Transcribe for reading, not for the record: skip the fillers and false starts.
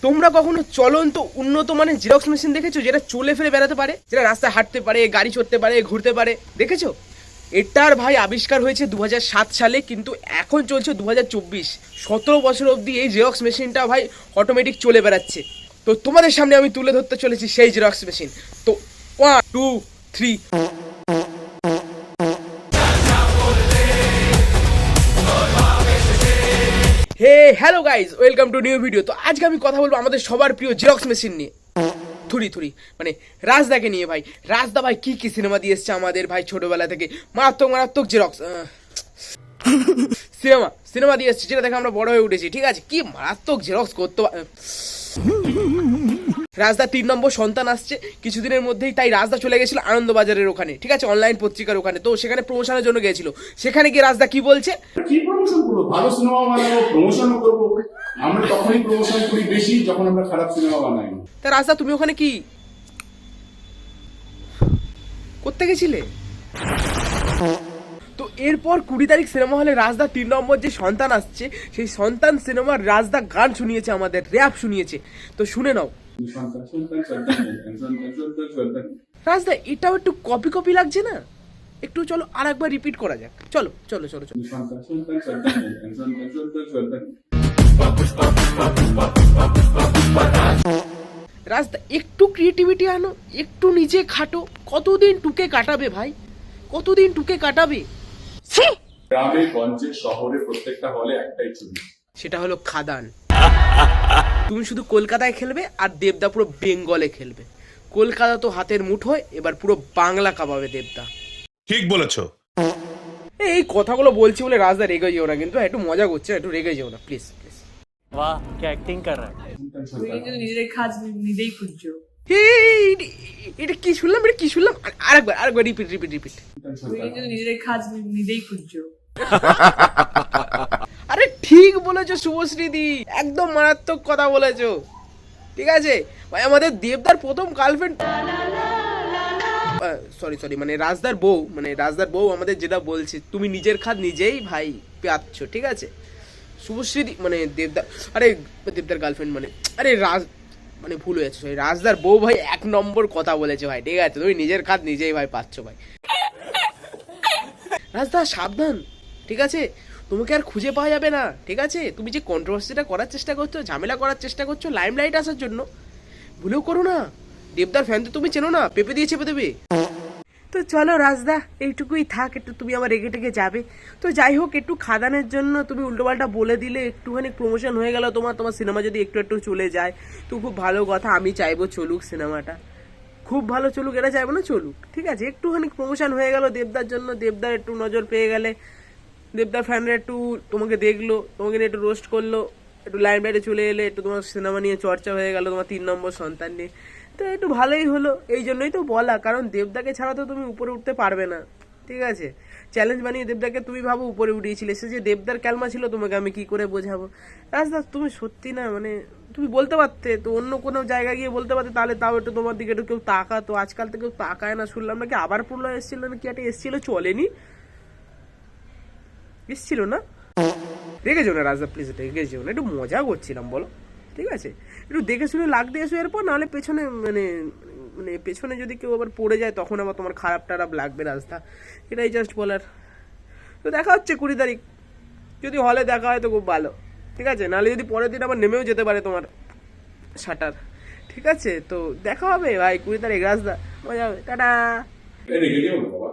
তোমরা কখনো চলন্ত উন্নত মানের জেরক্স মেশিন দেখেছো যেটা চলে ফেলে বেড়াতে পারে, যেটা রাস্তায় হাঁটতে পারে, গাড়ি চড়তে পারে, ঘুরতে পারে? দেখেছো? এটার ভাই আবিষ্কার হয়েছে 2007 সালে, কিন্তু এখন চলছে 2024। 17 বছর অবধি এই জেরক্স মেশিনটা ভাই অটোমেটিক চলে বেড়াচ্ছে। তো তোমাদের সামনে আমি তুলে ধরতে চলেছি সেই জেরক্স মেশিন। তো 1 2 3। Hey hello guys, welcome to new video. তো আজকে আমি কথা বলবো আমাদের সবার প্রিয় জেরক্স মেশিন নিয়ে, থুড়ি মানে রাজদাকে নিয়ে। ভাই রাজদা ভাই কি কি সিনেমা দিয়ে এসছে আমাদের ভাই ছোটবেলা থেকে, মারাত্মক মারাত্মক জেরক্স সিনেমা দিয়ে এসছে, যেটা দেখে আমরা বড় হয়ে উঠেছি। ঠিক আছে, কি মারাত্মক জেরক্স করতে রাজদা 3 নম্বর সন্তান আসছে কিছুদিনের মধ্যেই, তাই রাজদা চলে গেছিল আনন্দবাজারের ওখানে, ঠিক আছে, অনলাইন পত্রিকার ওখানে। তো সেখানে প্রমোশনের জন্য গেছিল। সেখানে গিয়ে রাজদা কি বলছে, কি প্রমোশন করবো? ভালো সিনেমা বানাবো, প্রমোশনও করবো। আমরা তখনই প্রমোশন করি বেশি যখন আমরা খারাপ সিনেমা বানাই। তা রাজদা তুমি ওখানে কি করতে গেছিলে? তো এরপর 20 তারিখ সিনেমা হলে রাজদা 3 নম্বর যে সন্তান আসছে, সেই সন্তান সিনেমার রাজদা গান শুনিয়েছে আমাদের, র্যাপ শুনিয়েছে। তো শুনে নাও। রাজদা এটাও একটু কপি কপি লাগছে না? একটু চলো আর একবার রিপিট করা যাক। চলো চলো চলো চলো। রাজদা একটু ক্রিয়েটিভিটি আনো, একটু নিজে খাটো। কতদিন টুকে কাটাবে ভাই, কতদিন টুকে কাটাবে? গ্রামে গঞ্জে শহরে প্রত্যেকটা হলে একটাই ছবি, সেটা হলো খাদান। তুমি শুধু কলকাতায় খেলবে আর দেবদা পুরো বেঙ্গলে খেলবে। কলকাতা তো হাতের মুঠোয়, এবার পুরো বাংলা কাঁপাবে দেবদা। ঠিক বলেছো। এই কথাগুলো বলছি বলে রাজদা রেগে যেও না, কিন্তু একটু মজা করছে, একটু রেগে যেও না প্লিজ প্লিজ। वाह क्या एक्टिंग कर रहा है। নিজের কাজ নিজেই খুঁজছো। এটা কি শুনলাম, এটা কি শুনলাম? আরেকবার রিপিট রিপিট রিপিট। নিজের কাজ নিজেই খুঁজছো। আরে ঠিক বলেছো শুভশ্রীদি, একদম মারাত্মক কথা বলেছো। ঠিক আছে ভাই, আমাদের দেবদার প্রথম গার্লফ্রেন্ড, সরি মানে রাজদার বউ আমাদের যেটা বলছে, তুমি নিজের খাদ নিজেই ভাই পাচ্ছ। ঠিক আছে শুভশ্রী মানে দেবদার, আরে দেবদার গার্লফ্রেন্ড আরে মানে ভুল হয়ে যাচ্ছে, রাজদার বউ ভাই 1 নম্বর কথা বলেছে ভাই। ঠিক আছে, তুমি নিজের খাদ নিজেই ভাই পাচ্ছ ভাই। রাজদা সাবধান, ঠিক আছে, তোমাকে আর খুঁজে পাওয়া যাবে না। ঠিক আছে, তুমি যে কন্ট্রোভার্সিটা করার চেষ্টা করছো, ঝামেলা করার চেষ্টা করছো লাইমলাইট আসার জন্য, ভুলেও করো না। দেবদার ফ্যান তো তুমি চেনো না, পেপে দিয়ে চেপে দেবে। তো চলো রাজদা, এইটুকুই থাক, একটু তুমি আমার রেগে টেগে যাবে। তো যাই হোক, একটু খাদানের জন্য তুমি উল্টোপাল্টা বলে দিলে, একটুখানি প্রমোশন হয়ে গেল তোমার সিনেমা যদি একটু একটু চলে যায় তো খুব ভালো কথা। আমি চাইবো চলুক সিনেমাটা, খুব ভালো চলুক, এটা চাইবো না, চলুক। ঠিক আছে, একটুখানি প্রমোশন হয়ে গেল দেবদার জন্য, দেবদার একটু নজর পেয়ে গেলে, দেবদার ফ্যানরা একটু তোমাকে দেখলো, তোমাকে নিয়ে একটু রোস্ট করলো, একটু লাইমলাইটে চলে এলে, একটু তোমার সিনেমা নিয়ে চর্চা হয়ে গেল, তোমার 3 নম্বর সন্তান নিয়ে। তো একটু ভালোই হলো, এই জন্যই তো বলা, কারণ দেবদাকে ছাড়া তো তুমি উপরে উঠতে পারবে না। ঠিক আছে, চ্যালেঞ্জ বানিয়ে দেবদাকে তুমি ভাবো উপরে উঠিয়েছিলে, সে যে দেবদার ক্যালমা ছিল তোমাকে আমি কি করে বোঝাবো। রাজদা তুমি সত্যি না, মানে তুমি বলতে পারতে তো, অন্য কোনো জায়গায় গিয়ে বলতে পারতে, তাহলে তাও একটু তোমার দিকে একটু কেউ তাকাতো। আজকাল তো কেউ তাকায় না, শুনলাম নাকি আবার পুরো এসেছিল, নাকি একটা এসেছিল, চলেনি, এসছিল না। রেগে যাও না রাজদা প্লিজ, রেগে যাও না, একটু মজা করছিলাম বলো। ঠিক আছে, একটু দেখে শুনে লাগতে এসো, এরপর নাহলে পেছনে মানে পেছনে যদি কেউ আবার পড়ে যায় তখন আবার তোমার খারাপ টারাপ লাগবে রাজদা, এটাই জাস্ট বলার। তো দেখা হচ্ছে 20 তারিখ, যদি হলে দেখা হয় তো খুব ভালো। ঠিক আছে, নাহলে যদি পরের দিন আবার নেমেও যেতে পারে তোমার শাটার। ঠিক আছে, তো দেখা হবে ভাই 20 তারিখ রাজদা, মজা হবে, টাটা। রেগে যেও না বাবা।